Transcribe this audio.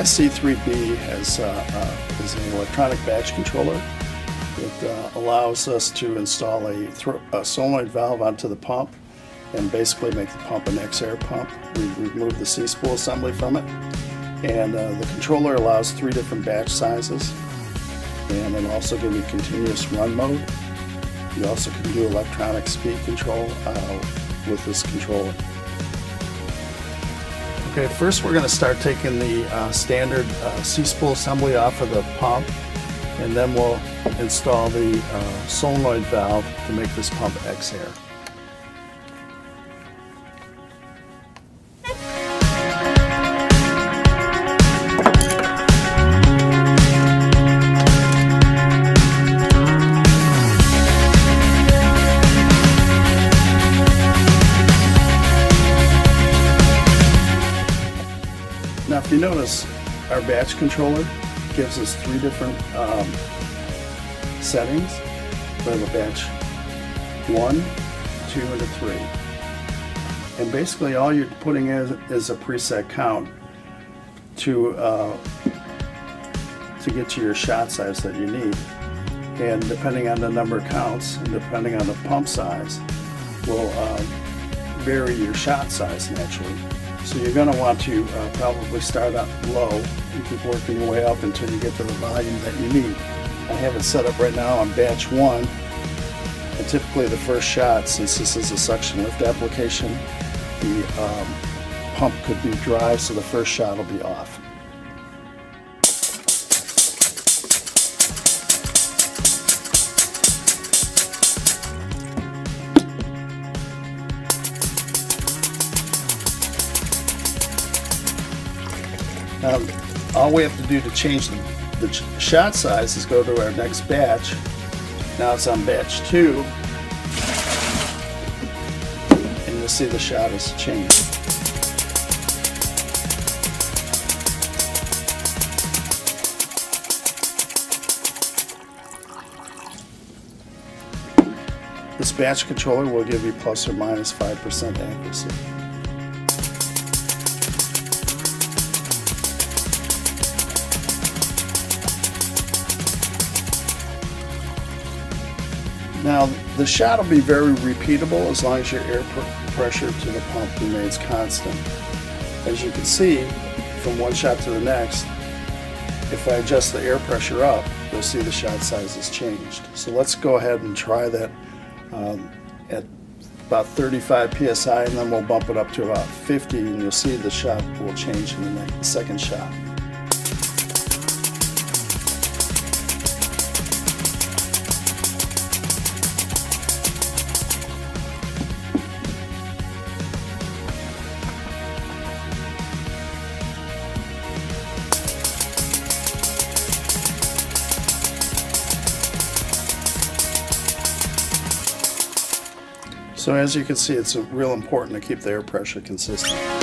C3B is an electronic batch controller. It allows us to install a solenoid valve onto the pump and basically make the pump an X-air pump. We remove the C-spool assembly from it, and the controller allows 3 different batch sizes, and it'll also give you continuous run mode. You also can do electronic speed control with this controller. Okay, first we're going to start taking the standard C-spool assembly off of the pump, and then we'll install the solenoid valve to make this pump X-air. Now, if you notice, our batch controller gives us 3 different settings. We have a batch 1, 2, and a 3. And basically all you're putting in is a preset count to get to your shot size that you need. And depending on the number of counts and depending on the pump size will vary your shot size naturally. So you're going to want to probably start up low and keep working your way up until you get to the volume that you need. I have it set up right now on batch 1, and typically the first shot, since this is a suction lift application, the pump could be dry, so the first shot will be off. All we have to do to change the shot size is go to our next batch. Now it's on batch 2, and you'll see the shot has changed. This batch controller will give you plus or minus 5% accuracy. Now, the shot will be very repeatable as long as your air pressure to the pump remains constant. As you can see, from one shot to the next, if I adjust the air pressure up, you'll see the shot size has changed. So let's go ahead and try that at about 35 psi, and then we'll bump it up to about 50, and you'll see the shot will change in the second shot. So as you can see, it's real important to keep the air pressure consistent.